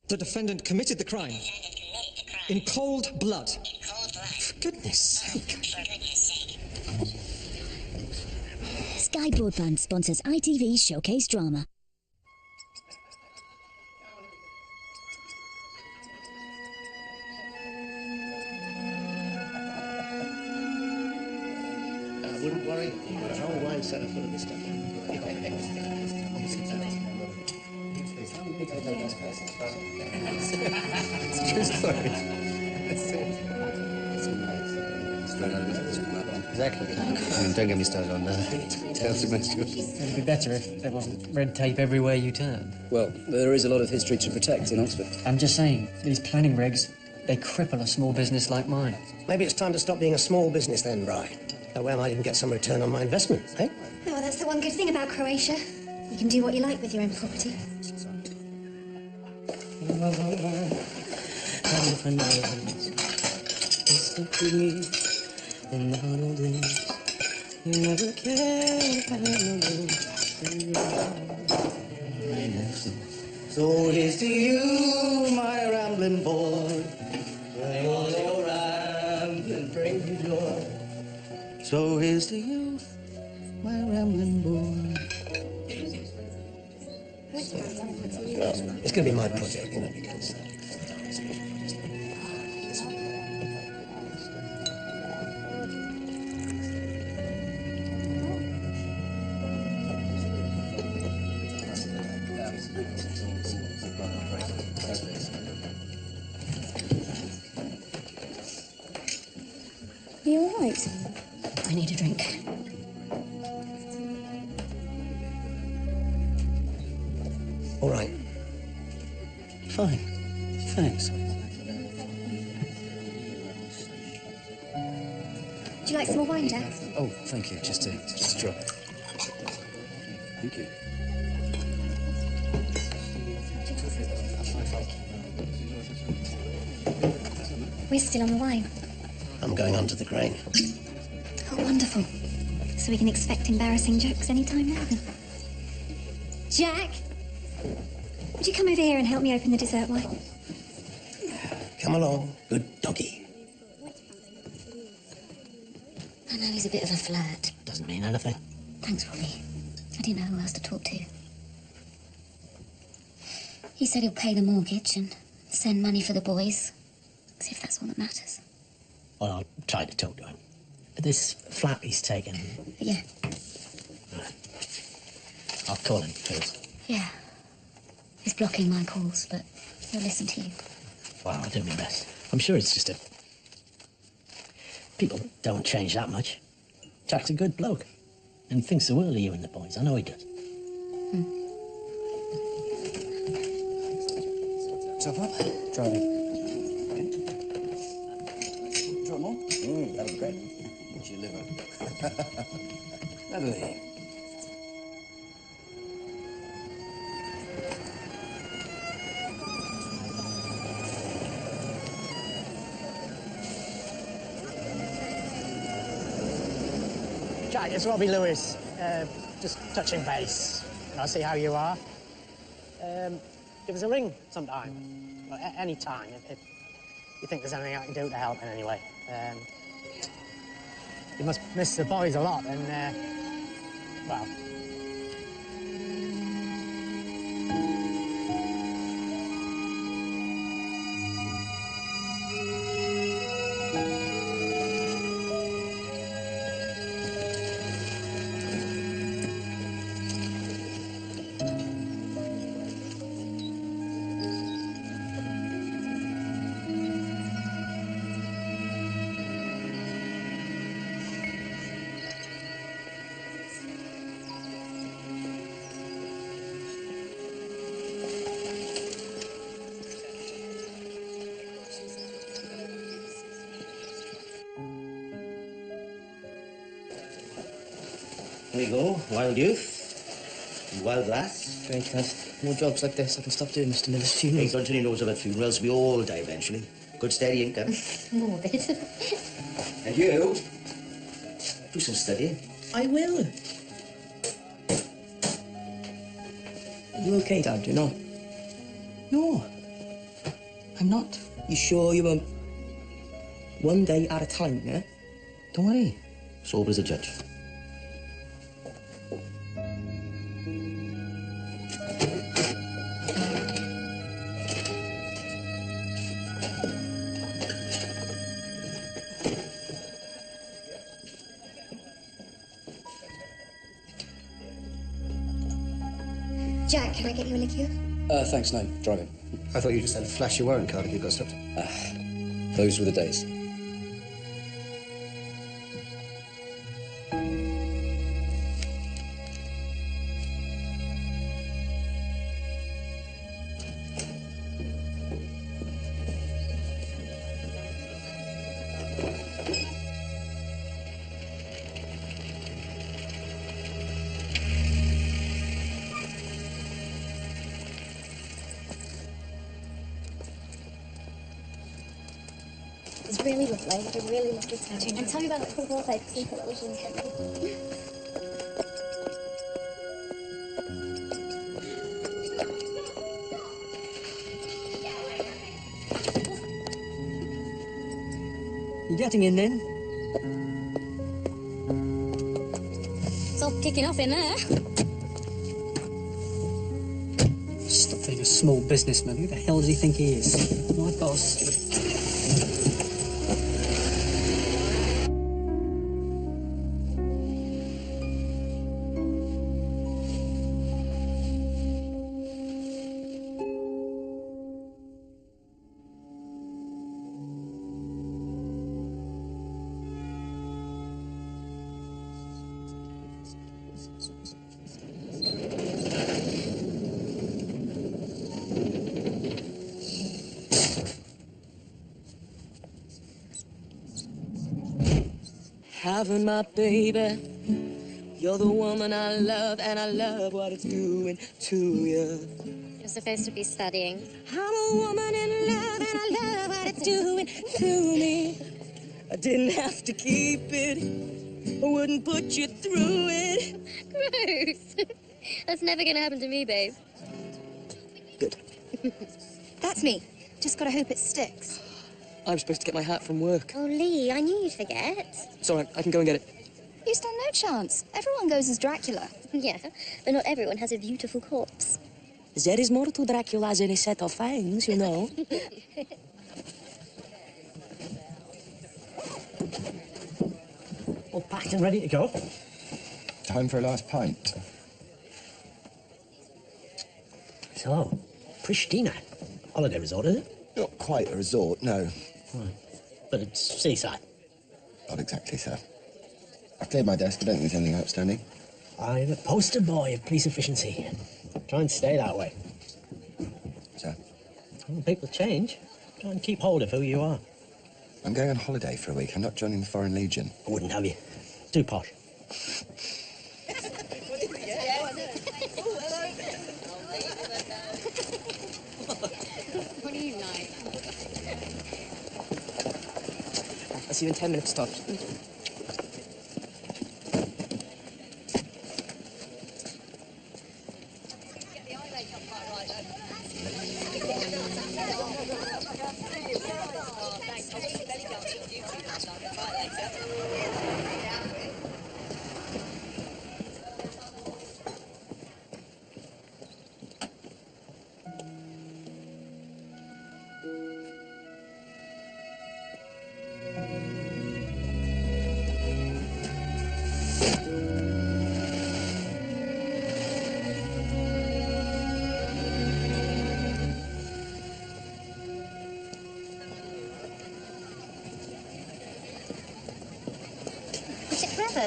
The defendant committed the crime. In cold blood. For goodness sake. Sky Broadband sponsors ITV's Showcase Drama. Wouldn't worry, you've got a whole wine cellar full of this stuff. It's a true story. Exactly. I mean, don't get me started on tales from rescue. It'd be better if there wasn't red tape everywhere you turn. Well, there is a lot of history to protect in Oxford. I'm just saying, these planning regs, they cripple a small business like mine. Maybe it's time to stop being a small business then, Bri. That way I might even get some return on my investment, eh? Oh, well, that's the one good thing about Croatia. You can do what you like with your own property. So here's to you, my rambling boy. May all your rambling bring you joy. So here's to you, my rambling boy. It's going to be my project, you know. Are you all right? I need a drink. All right. Fine. Thanks. Would you like some more wine, Jack? Oh, thank you. Just a drop. Thank you. We're still on the wine. I'm going on to the grain. Oh, wonderful. So we can expect embarrassing jokes any time now, then. Jack! Would you come over here and help me open the dessert wine? Come along, good doggy. I know he's a bit of a flirt. Doesn't mean anything. Thanks, Robbie. I didn't know who else to talk to. He said he'll pay the mortgage and send money for the boys, as if that's all that matters. Well, I'll try to talk to him. This flat he's taken... Yeah. Right. I'll call him first. Yeah. He's blocking my calls, but he'll listen to you. Well, I'll do my best. I'm sure it's just a... People don't change that much. Jack's a good bloke. And thinks the world of you and the boys. I know he does. Top up? Driving. Drop more? That would be great. What's your liver? Lovely. Jack, it's Robbie Lewis. Just touching base. I'll see how you are. Give us a ring sometime. Well, any time, if you think there's anything I can do to help in any way. You must miss the boys a lot, and, well... There you go, wild youth, wild lass. Great, Dad. More jobs like this, I can stop doing Mr. Miller's funeral. Hey, continue knows about funerals. We all die eventually. Good steady income. Morbid. And you, do some studying. I will. You okay, Dad? You know? No, I'm not. You sure you won't? One day at a time, yeah? Don't worry. Sober as a judge. Jack, can I get you a liqueur? Thanks, no. Driving. I thought you just had to flash your warrant card if you got stopped. Those were the days. It's really lovely. It's a really lovely town. And tell me about that football play, because I thought that was really heavy. You getting in then? It's all kicking off in there. Stop being a small businessman. Who the hell does he think he is? My boss. Having my baby, you're the woman I love, and I love what it's doing to you. You're supposed to be studying. I'm a woman in love, and I love what it's doing to me. I didn't have to keep it, I wouldn't put you through it. Gross. That's never gonna happen to me, babe. Good. That's me. Just gotta hope it sticks. I'm supposed to get my hat from work. Oh, Lee, I knew you'd forget. It's all right, I can go and get it. You stand no chance. Everyone goes as Dracula. Yeah, but not everyone has a beautiful corpse. There is more to Dracula than a set of fangs, you know. All packed and ready to go. Time for a last pint. So, Pristina. Holiday resort, is it? Not quite a resort, no. Right. But it's seaside. Not exactly, sir. I've cleared my desk. I don't think there's anything outstanding. I'm a poster boy of police efficiency. Try and stay that way. Sir? Well, people change. Try and keep hold of who you are. I'm going on holiday for a week. I'm not joining the Foreign Legion. I wouldn't have you. Too posh. What do you like? I'll see you in 10 minutes, Todd.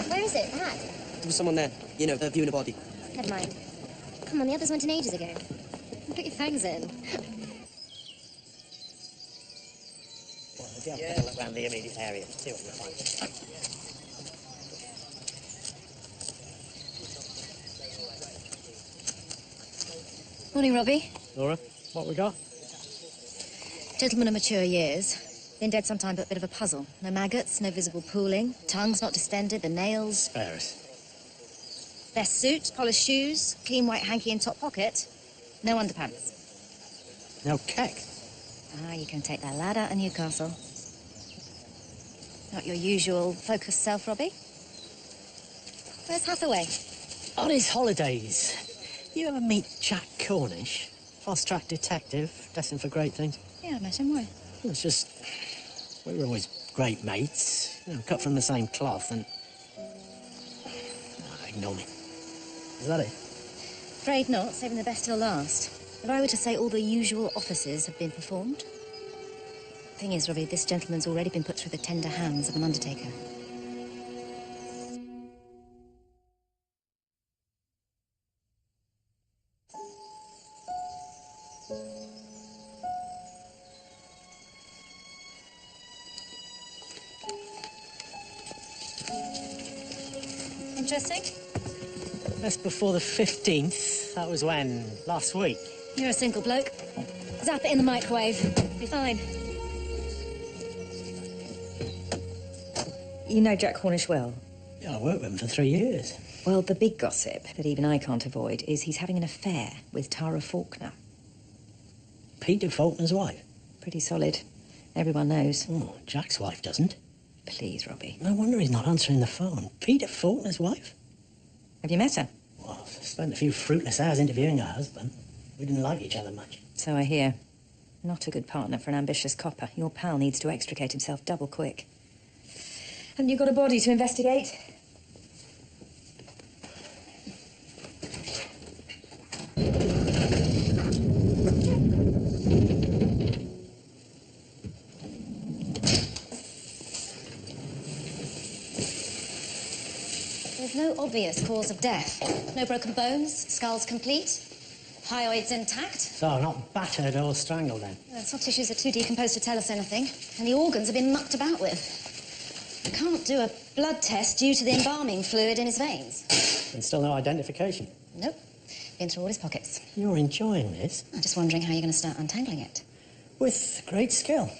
Where is it? That? There was someone there, you know, viewing a body. Never mind. Come on, the others went in ages ago. Put your fangs in. Well, if you have a look around the immediate area, see what you find. Morning, Robbie. Laura, what we got? Gentleman of mature years. Been dead some time, but a bit of a puzzle. No maggots, no visible pooling. Tongue's not distended, the nails. Spare us. Best suit, polished shoes, clean white hanky in top pocket. No underpants. No keck. Ah, you can take that lad out of Newcastle. Not your usual focused self, Robbie. Where's Hathaway? On his holidays. You ever meet Jack Cornish? Fast-track detective, destined for great things. Yeah, I met him. Why? Well, it's just... we were always great mates. You know, cut from the same cloth and... Oh, ignore me. Is that it? Afraid not. Saving the best till last. If I were to say all the usual offices have been performed... Thing is, Robbie, this gentleman's already been put through the tender hands of an undertaker. Interesting. That's before the 15th. That was when? Last week. You're a single bloke. Zap it in the microwave. Be fine. You know Jack Cornish well? Yeah, I worked with him for 3 years. Well, the big gossip that even I can't avoid is he's having an affair with Tara Faulkner. Peter Faulkner's wife? Pretty solid. Everyone knows. Oh, Jack's wife doesn't. Please, Robbie. No wonder he's not answering the phone. Peter Faulkner's wife? Have you met her? Well, I've spent a few fruitless hours interviewing her husband. We didn't like each other much. So I hear. Not a good partner for an ambitious copper. Your pal needs to extricate himself double quick. Haven't you got a body to investigate? There's no obvious cause of death. No broken bones, skull's complete, hyoids intact. So, not battered or strangled then? The soft tissues are too decomposed to tell us anything, and the organs have been mucked about with. I can't do a blood test due to the embalming fluid in his veins. And still no identification? Nope. Been through all his pockets. You're enjoying this? I'm just wondering how you're going to start untangling it. With great skill.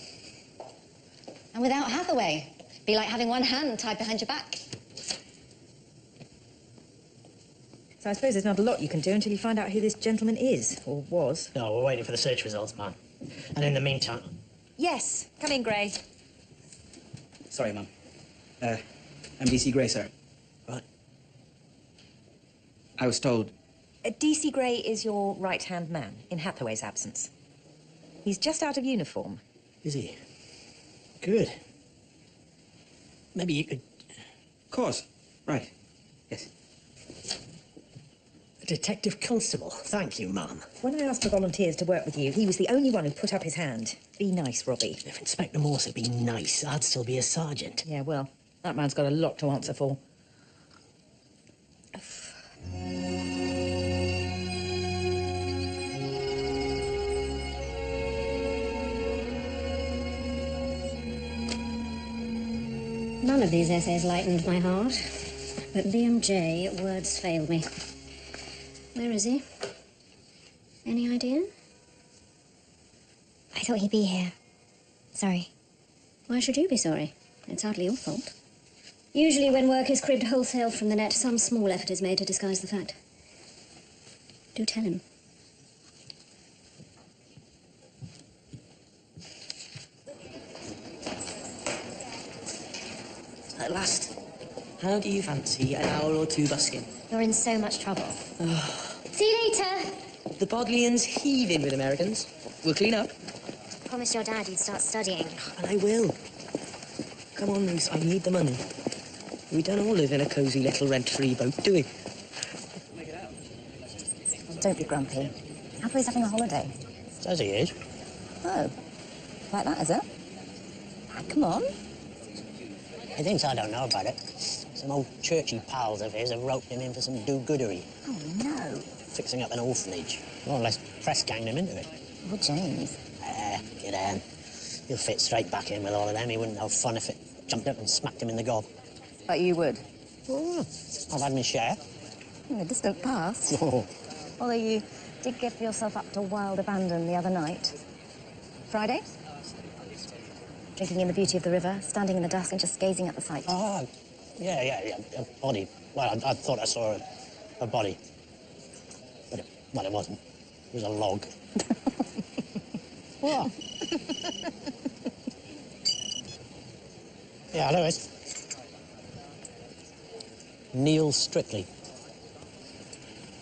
And without Hathaway. Be like having one hand tied behind your back. So I suppose there's not a lot you can do until you find out who this gentleman is, or was. No, we're waiting for the search results, man. And in the meantime... Yes, come in, Gray. Sorry, Mum. I'm DC Gray, sir. Right. I was told... DC Gray is your right-hand man, in Hathaway's absence. He's just out of uniform. Is he? Good. Maybe you could... Of course. Right. Yes. Detective Constable. Thank you, Mum. When I asked for volunteers to work with you, he was the only one who put up his hand. Be nice, Robbie. If Inspector Morse had been nice, I'd still be a sergeant. Yeah, well, that man's got a lot to answer for. None of these essays lightened my heart, but BMJ, words failed me. Where is he? Any idea? I thought he'd be here. Sorry. Why should you be sorry? It's hardly your fault. Usually when work is cribbed wholesale from the net, some small effort is made to disguise the fact. Do tell him. At last. How do you fancy an hour or two busking? You're in so much trouble. See you later. The Bodleian's heaving with Americans. We'll clean up. Promised your dad you'd start studying. And I will. Come on, Ruth, I need the money. We don't all live in a cosy little rent-free boat, do we? Don't be grumpy. Hathaway's having a holiday. Says he is. Oh. Like that, is it? Come on. He thinks I don't know about it. Some old churchy pals of his have roped him in for some do-goodery. Oh, no. Fixing up an orphanage. More or less press-ganged him into it. Oh, James. Get on. He'll fit straight back in with all of them. He wouldn't have fun if it jumped up and smacked him in the gob. But you would? Oh, I've had my share. In a distant past. Oh. Although you did give yourself up to wild abandon the other night. Friday? Drinking in the beauty of the river, standing in the dusk and just gazing at the sight. Oh, yeah. A body. Well, I thought I saw a body. But it wasn't. It was a log. What? Yeah, Lewis. Neil Strictly.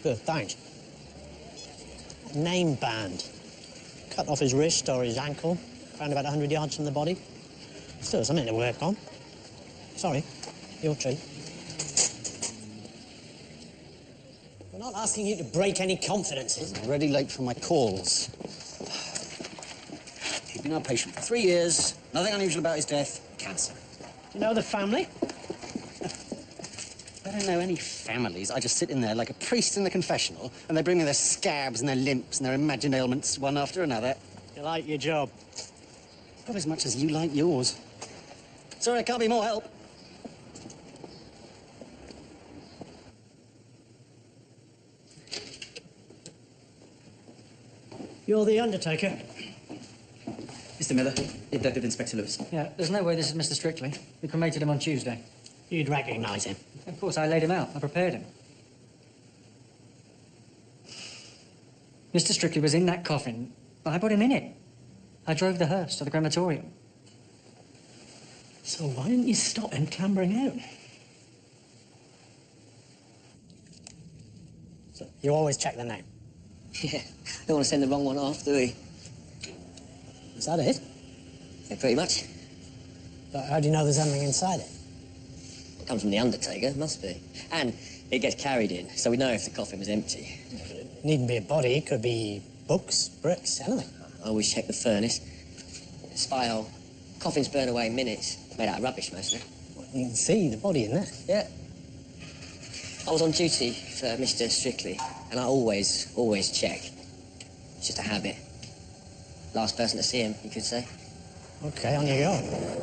Good, thanks. Name band. Cut off his wrist or his ankle, around about 100 yards from the body. Still something to work on. Sorry, your treat. We're not asking you to break any confidences. I'm already late for my calls. He'd been our patient for 3 years. Nothing unusual about his death. Cancer. Do you know the family? I don't know any families. I just sit in there like a priest in the confessional, and they bring me their scabs and their limps and their imagined ailments one after another. You like your job? Not as much as you like yours. Sorry, I can't be more help. You're the undertaker. Mr. Miller, Detective Inspector Lewis. Yeah, there's no way this is Mr. Strictly. We cremated him on Tuesday. You'd recognise him. Of course, I laid him out. I prepared him. Mr. Strictly was in that coffin, but I put him in it. I drove the hearse to the crematorium. So why didn't you stop him clambering out? So you always check the name? Yeah, don't want to send the wrong one off, do we? Is that it? Yeah, pretty much. But how do you know there's anything inside it? It comes from the undertaker, must be. And it gets carried in, so we know if the coffin was empty. It needn't be a body, it could be books, bricks, anything. I always check the furnace. Spy hole. Coffins burn away in minutes. Made out of rubbish, mostly. Well, you can see the body in there. Yeah. I was on duty for Mr. Strictly, and I always check. It's just a habit. Last person to see him, you could say. OK, on you go.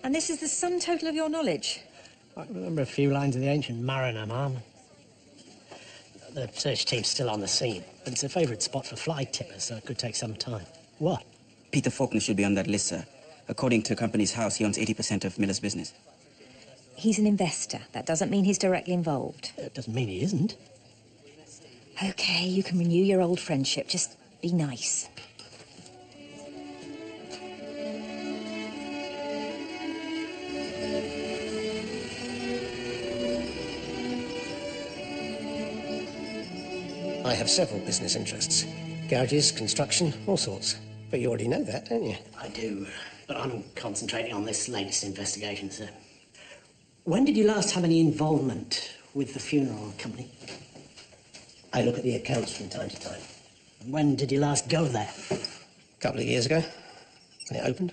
And this is the sum total of your knowledge? I remember a few lines of the ancient mariner, ma'am. The search team's still on the scene, but it's a favourite spot for fly tippers, so it could take some time. What? Peter Faulkner should be on that list, sir. According to Company's House, he owns 80% of Miller's business. He's an investor. That doesn't mean he's directly involved. It doesn't mean he isn't. OK, you can renew your old friendship. Just be nice. I have several business interests. Garages, construction, all sorts. But you already know that, don't you? I do, but I'm concentrating on this latest investigation, sir. When did you last have any involvement with the funeral company? I look at the accounts from time to time. When did you last go there? A couple of years ago, when it opened.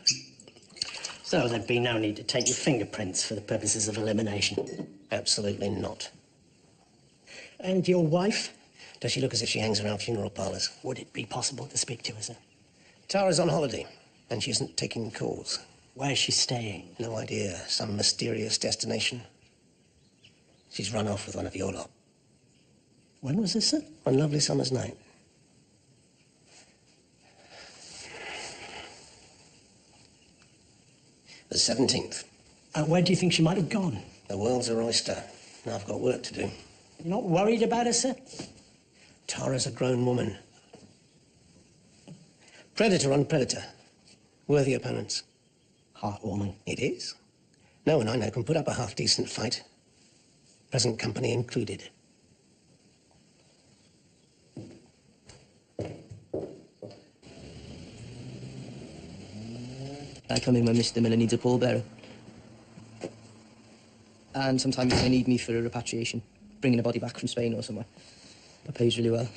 So there'd be no need to take your fingerprints for the purposes of elimination? Absolutely not. And your wife? Does she look as if she hangs around funeral parlours? Would it be possible to speak to her, sir? Tara's on holiday, and she isn't taking calls. Where's she staying? No idea. Some mysterious destination. She's run off with one of your lot. When was this, sir? One lovely summer's night. The 17th. Where do you think she might have gone? The world's her oyster. Now I've got work to do. You're not worried about her, sir? Tara's a grown woman. Predator on predator. Worthy opponents. Heartwarming. It is. No one I know can put up a half-decent fight. Present company included. I come in when Mr. Miller needs a pallbearer. And sometimes they need me for a repatriation, bringing a body back from Spain or somewhere. That pays really well.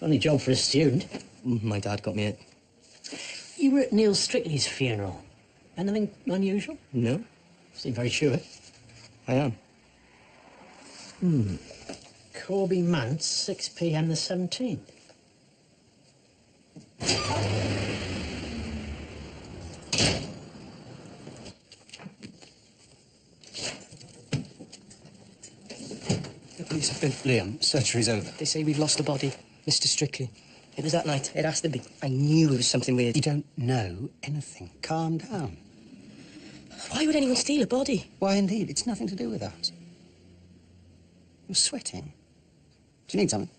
Only job for a student. My dad got me it. You were at Neil Strictly's funeral. Anything unusual? No. Seem very sure. I am. Corby Mount, 6 p.m. the 17th. The police have been. Liam, surgery's over. They say we've lost the body, Mr. Strictly. It was that night. It has to be. I knew it was something weird. You don't know anything. Calm down. Why would anyone steal a body? Why, indeed. It's nothing to do with us. You're sweating. Do you need something?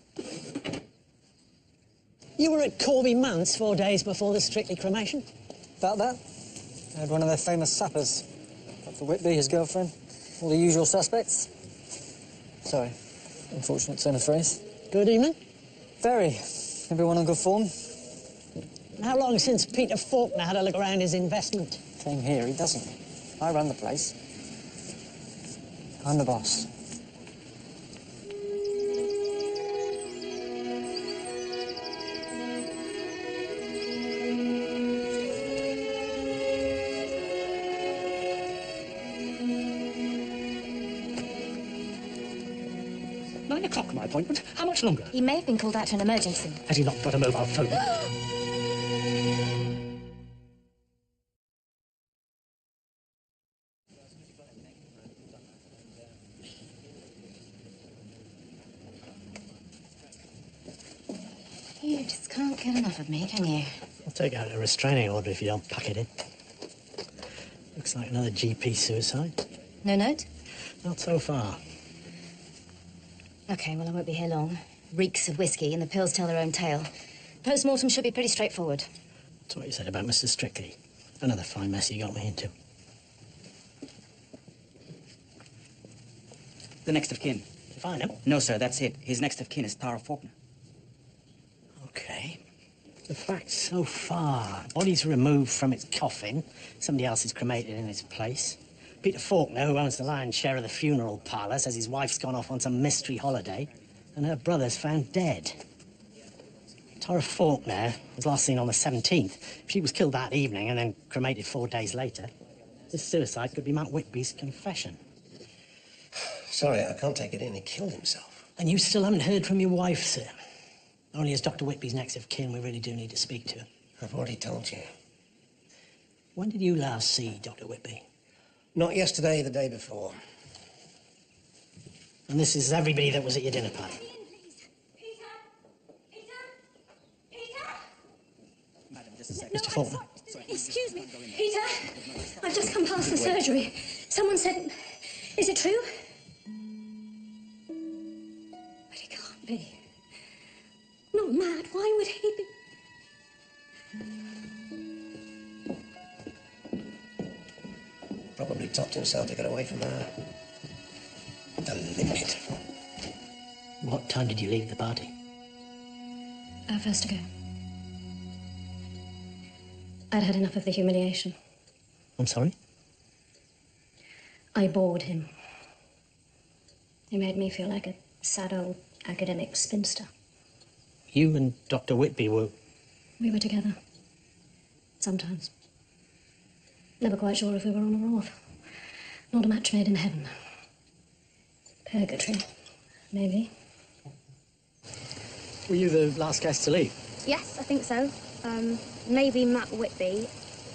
You were at Corby Manse 4 days before the Strictly cremation? About that? I had one of their famous sappers. Dr Whitby, his girlfriend. All the usual suspects. Sorry. Unfortunate turn of phrase. Good evening. Very. Everyone on good form. How long since Peter Faulkner had a look around his investment? Came here, he doesn't. I run the place. I'm the boss. My appointment. How much longer? He may have been called out to an emergency. Has he not got a mobile phone? You just can't get enough of me, can you? I'll take out a restraining order if you don't pack it in. Looks like another GP suicide. No note? Not so far. OK, well, I won't be here long. Reeks of whiskey and the pills tell their own tale. Post-mortem should be pretty straightforward. That's what you said about Mr. Strictly. Another fine mess you got me into. The next of kin. Find him? No, sir, that's it. His next of kin is Tara Faulkner. OK. The facts so far. Body's removed from its coffin. Somebody else is cremated in its place. Peter Faulkner, who owns the lion's share of the funeral parlour, says his wife's gone off on some mystery holiday, and her brother's found dead. Tara Faulkner was last seen on the 17th. If she was killed that evening and then cremated 4 days later, this suicide could be Matt Whitby's confession. Sorry, I can't take it in. He killed himself. And you still haven't heard from your wife, sir? Only as Dr. Whitby's next of kin, we really do need to speak to her. I've already told you. When did you last see Dr. Whitby? Not yesterday, the day before. And this is everybody that was at your dinner party? Madam, just a second. Mr. Faulkner. Excuse me, Peter. I've just come past the surgery. Someone said... Is it true? But it can't be. Not mad. Why would he be... Probably topped himself to get away from her. The limit. What time did you leave the party? First to go. I'd had enough of the humiliation. I'm sorry? I bored him. He made me feel like a sad old academic spinster. You and Dr. Whitby were... We were together. Sometimes. Never quite sure if we were on or off. Not a match made in heaven. Purgatory, maybe. Were you the last guest to leave? Yes, I think so. Maybe Matt Whitby,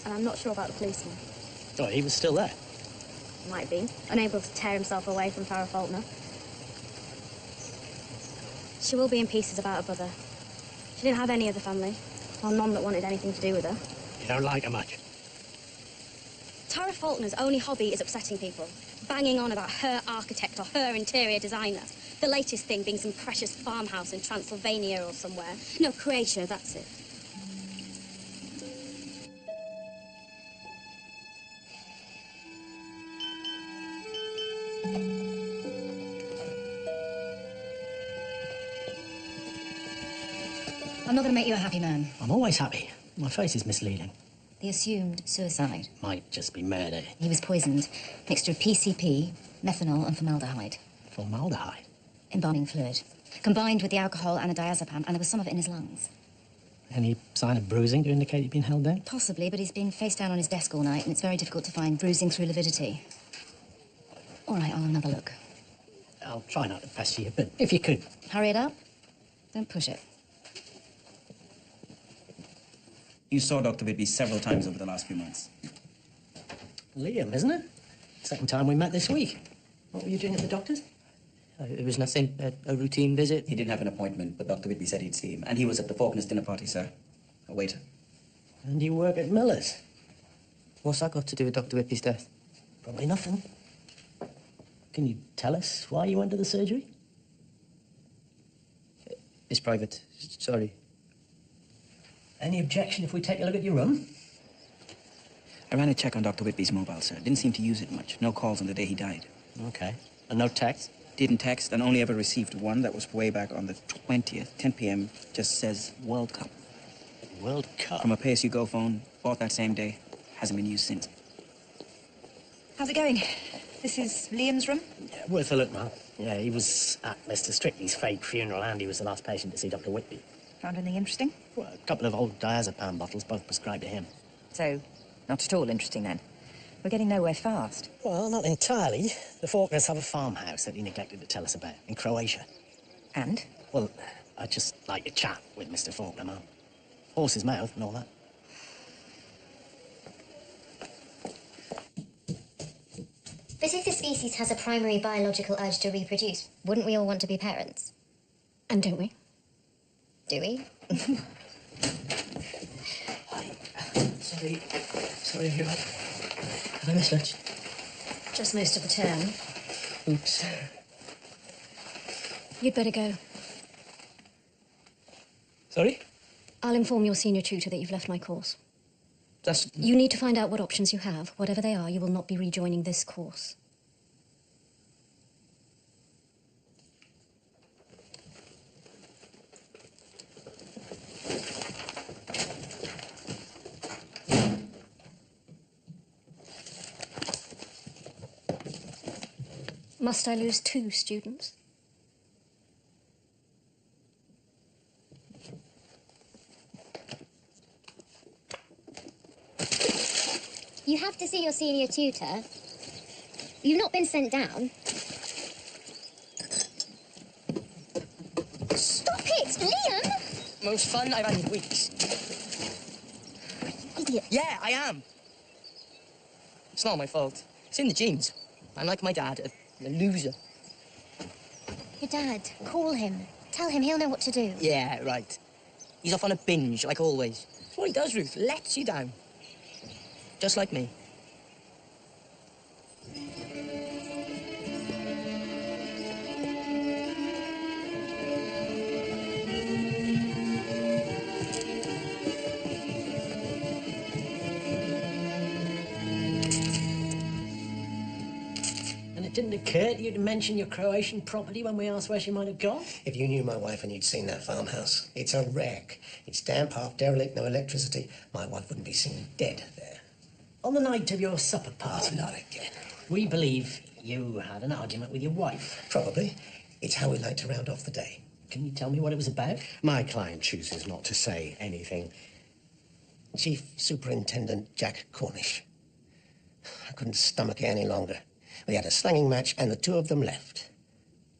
and I'm not sure about the policeman. Oh, he was still there? Might be. Unable to tear himself away from Tara Faulkner. She will be in pieces about her brother. She didn't have any of the family, or none that wanted anything to do with her. You don't like her much? Tara Faulkner's only hobby is upsetting people, banging on about her architect or her interior designer. The latest thing being some precious farmhouse in Transylvania or somewhere. No, Croatia, that's it. I'm not going to make you a happy man. I'm always happy. My face is misleading. The assumed suicide. Might just be murder. He was poisoned. Mixture of PCP, methanol and formaldehyde. Formaldehyde? Embalming fluid. Combined with the alcohol and a diazepam, and there was some of it in his lungs. Any sign of bruising to indicate he'd been held down? Possibly, but he's been face down on his desk all night, and it's very difficult to find bruising through lividity. All right, I'll have another look. I'll try not to pester you, but if you could... Hurry it up. Don't push it. You saw Dr. Whitby several times over the last few months. Liam, isn't it? Second time we met this week. What were you doing at the doctor's? It was nothing, a routine visit. He didn't have an appointment, but Dr. Whitby said he'd see him. And he was at the Faulkner's dinner party, sir. A waiter. And you work at Miller's? What's that got to do with Dr. Whitby's death? Probably nothing. Can you tell us why you went to the surgery? It's private. Sorry. Any objection if we take a look at your room? I ran a check on Dr. Whitby's mobile, sir. Didn't seem to use it much. No calls on the day he died. Okay. And no text? Didn't text and only ever received one that was way back on the 20th, 10 p.m. Just says World Cup. World Cup? From a pay-as-you-go phone, bought that same day. Hasn't been used since. How's it going? This is Liam's room? Yeah, worth a look, ma'am. Yeah, he was at Mr. Strictly's fake funeral and he was the last patient to see Dr. Whitby. Found anything interesting? Well, a couple of old diazepam bottles, both prescribed to him. So, not at all interesting then? We're getting nowhere fast. Well, not entirely. The Faulkners have a farmhouse that he neglected to tell us about in Croatia. And? Well, I'd just like to chat with Mr. Faulkner, ma'am. Horse's mouth and all that. But if the species has a primary biological urge to reproduce, wouldn't we all want to be parents? And don't we? Do we? Sorry, everyone. Have I missed lunch? Just most of the term. Oops. You'd better go. Sorry? I'll inform your senior tutor that you've left my course. That's... You need to find out what options you have. Whatever they are, you will not be rejoining this course. Must I lose 2 students? You have to see your senior tutor. You've not been sent down. Stop it, Liam! Most fun I've had in weeks. Idiot. Yeah, I am. It's not my fault. It's in the genes. I'm like my dad, a loser. Your dad, call him. Tell him he'll know what to do. Yeah, right. He's off on a binge, like always. That's what he does, Ruth. Lets you down. Just like me. And it didn't occur to you to mention your Croatian property when we asked where she might have gone? If you knew my wife and you'd seen that farmhouse, it's a wreck. It's damp, half derelict, no electricity. My wife wouldn't be seen dead there. On the night of your supper party... Oh, not again. We believe you had an argument with your wife. Probably. It's how we like to round off the day. Can you tell me what it was about? My client chooses not to say anything. Chief Superintendent Jack Cornish. I couldn't stomach it any longer. We had a slanging match and the 2 of them left.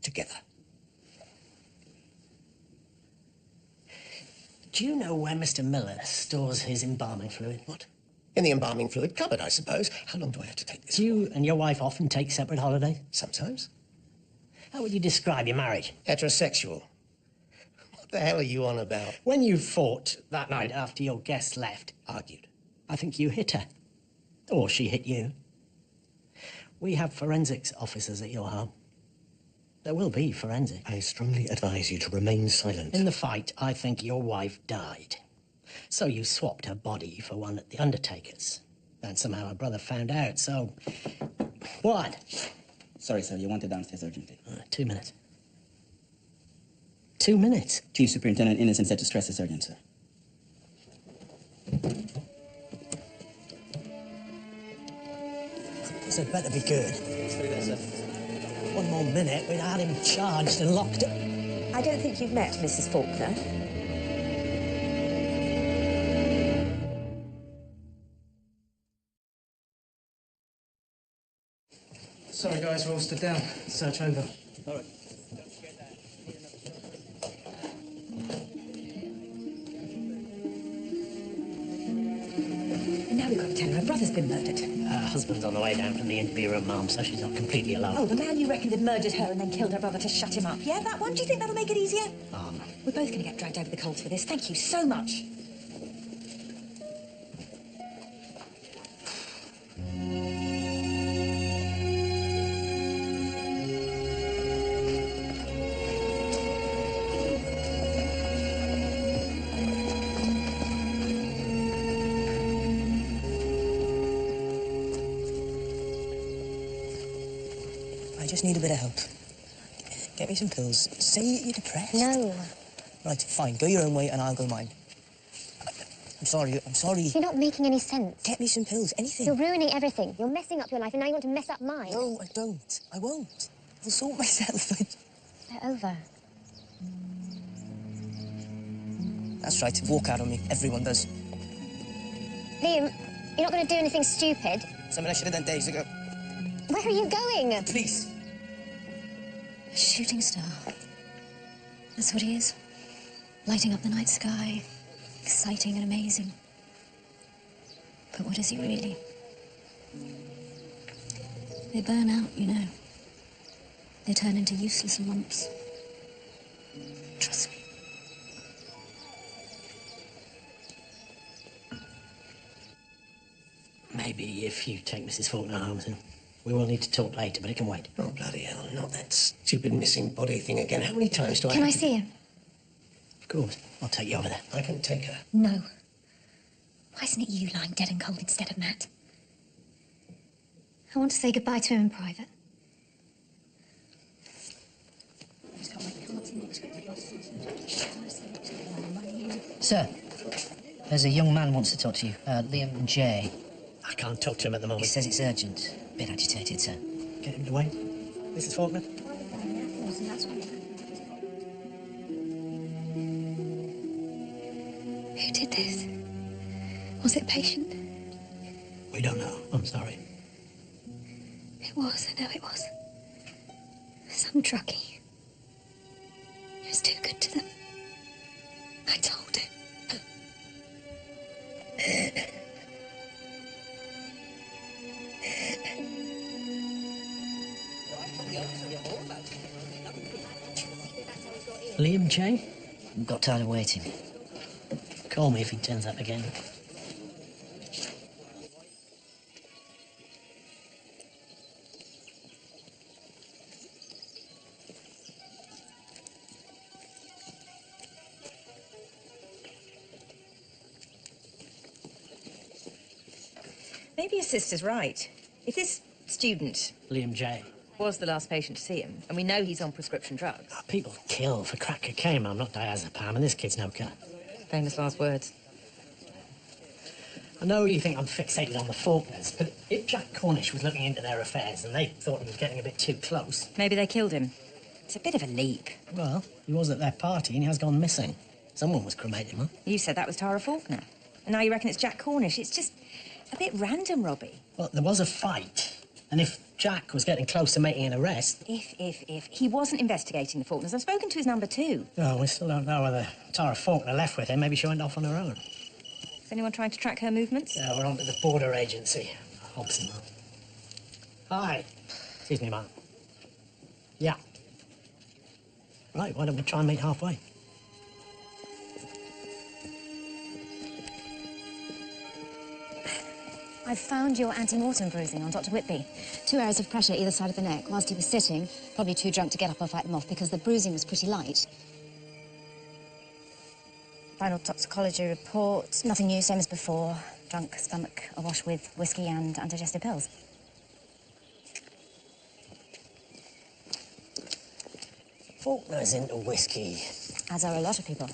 Together. Do you know where Mr. Miller stores his embalming fluid? What? In the embalming fluid cupboard, I suppose. How long do I have to take this? Do you and your wife often take separate holidays? Sometimes. How would you describe your marriage? Heterosexual. What the hell are you on about? When you fought that night after your guest left, Argued. I think you hit her. Or she hit you. We have forensics officers at your home. There will be forensic. I strongly advise you to remain silent. In the fight, I think your wife died. So you swapped her body for one at the undertaker's. And somehow her brother found out, so... What? Sorry, sir. You wanted downstairs urgently. 2 minutes. 2 minutes? Chief Superintendent Innocent said to stress this urgent, sir. This had better be good. One more minute, we'd had him charged and locked up. I don't think you've met Mrs. Faulkner. Sorry, guys, we're all stood down. Search over. All right. Now we've got to tell her her brother's been murdered. Her husband's on the way down from the interview room, Mum, so she's not completely alone. Oh, the man you reckon had murdered her and then killed her brother to shut him up. Yeah, that one? Do you think that'll make it easier? We're both going to get dragged over the coals for this. Thank you so much. I just need a bit of help. Get me some pills. Say you're depressed. No. Right, fine. Go your own way and I'll go mine. I'm sorry. You're not making any sense. Get me some pills, anything. You're ruining everything. You're messing up your life and now you want to mess up mine. No, I don't. I won't. I'll sort myself out. They're over. That's right. Walk out on me. Everyone does. Liam, you're not going to do anything stupid. Something I should have done days ago. Where are you going? Please. A shooting star. That's what he is. Lighting up the night sky. Exciting and amazing. But what is he really? They burn out, you know. They turn into useless lumps. Trust me. Maybe if you take Mrs. Faulkner home, then we will need to talk later, but it can wait. Oh, bloody hell, not that stupid missing body thing again. How many times do I Can I have to... see him? Of course. I'll take you over there. I can take her. No. Why isn't it you lying dead and cold instead of Matt? I want to say goodbye to him in private. Sir, there's a young man wants to talk to you. Liam J. I can't talk to him at the moment. He says it's urgent. A bit agitated, sir. Get him to wait. Mrs. Faulkner? Who did this? Was it a patient? We don't know. I'm sorry. It was, I know it was. Some druggie. He was too good to them. I told him. Liam J? Got tired of waiting. Call me if he turns up again. Maybe your sister's right. If this student Liam J. was the last patient to see him, and we know he's on prescription drugs... People kill for crack cocaine, Mum, not diazepam, and this kid's no killer. Famous last words. I know you think I'm fixated on the Faulkners, but if Jack Cornish was looking into their affairs and they thought he was getting a bit too close... Maybe they killed him. It's a bit of a leap. Well, he was at their party and he has gone missing. Someone was cremating him. You said that was Tara Faulkner. And now you reckon it's Jack Cornish. It's just a bit random, Robbie. Well, there was a fight. And if Jack was getting close to making an arrest... If. He wasn't investigating the Faulkners. I've spoken to his number 2. Oh, we still don't know whether Tara Faulkner left with him. Maybe she went off on her own. Is anyone trying to track her movements? Yeah, we're on to the border agency. Hobson. Hi. Excuse me, Mark. Yeah. Right, why don't we try and meet halfway? I've found your ante-mortem bruising on Dr Whitby. 2 areas of pressure either side of the neck whilst he was sitting, probably too drunk to get up or fight them off because the bruising was pretty light. Final toxicology report, nothing new, same as before. Drunk, stomach awash with whiskey and undigested pills. Faulkner's into whiskey. As are a lot of people.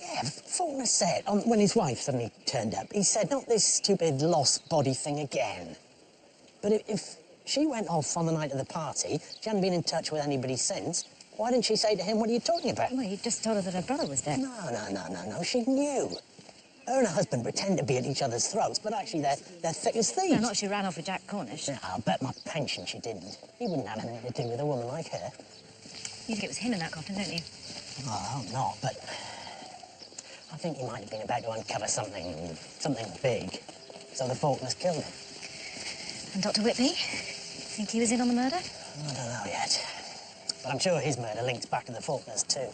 Yeah, Faulkner said, when his wife suddenly turned up, he said, not this stupid lost body thing again. But if she went off on the night of the party, she hadn't been in touch with anybody since, why didn't she say to him, what are you talking about? Well, you just told her that her brother was dead. No, she knew. Her and her husband pretend to be at each other's throats, but actually they're thick as thieves. No, not she ran off with Jack Cornish. Yeah, I'll bet my pension she didn't. He wouldn't have anything to do with a woman like her. You think it was him in that coffin, don't you? Oh, I hope not, but I think he might have been about to uncover something big. So the Faulkners killed him. And Dr. Whitby? Think he was in on the murder? I don't know yet. But I'm sure his murder links back to the Faulkners, too.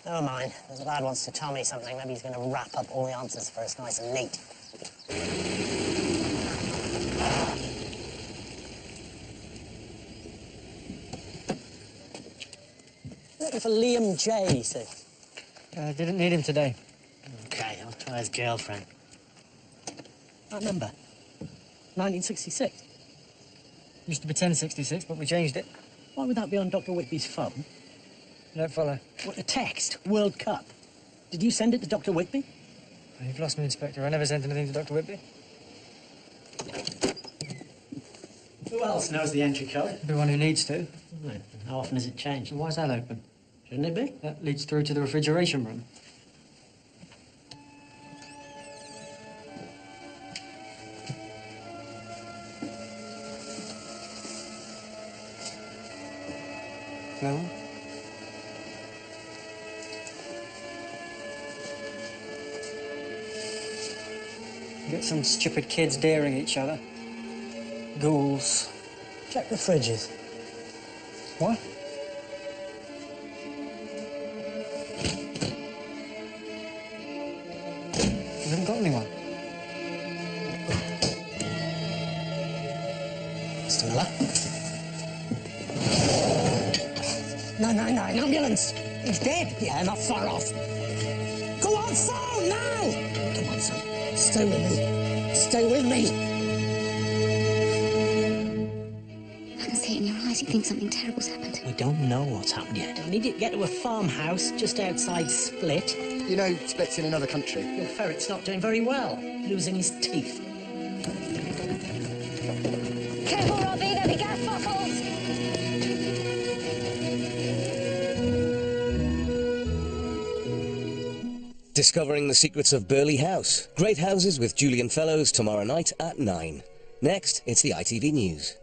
Never mind. If the lad wants to tell me something, maybe he's going to wrap up all the answers for us nice and neat. Looking for Liam J, Sue. Didn't need him today. OK, I'll try his girlfriend. That number? 1966. Used to be 1066, but we changed it. Why would that be on Dr. Whitby's phone? You don't follow. What, a text? World Cup. Did you send it to Dr. Whitby? You've lost me, Inspector. I never sent anything to Dr. Whitby. Who else knows the entry code? Everyone who needs to. Right. How often has it changed? Why is that open? Shouldn't it be? That leads through to the refrigeration room. No one? Get some stupid kids daring each other. Ghouls. Check the fridges. What? We haven't got anyone. Mr. Miller? No, an ambulance! He's dead! Yeah, not far off. Go on, phone, now! Come on, son. Stay with me. Stay with me. I can see it in your eyes. You think something terrible's happened. We don't know what's happened yet. I need you to get to a farmhouse just outside Split. You know Split's in another country. Your ferret's not doing very well. Losing his teeth. Careful, Robbie, there'll be gas bottles! Discovering the secrets of Burley House. Great Houses with Julian Fellows tomorrow night at 9. Next, it's the ITV News.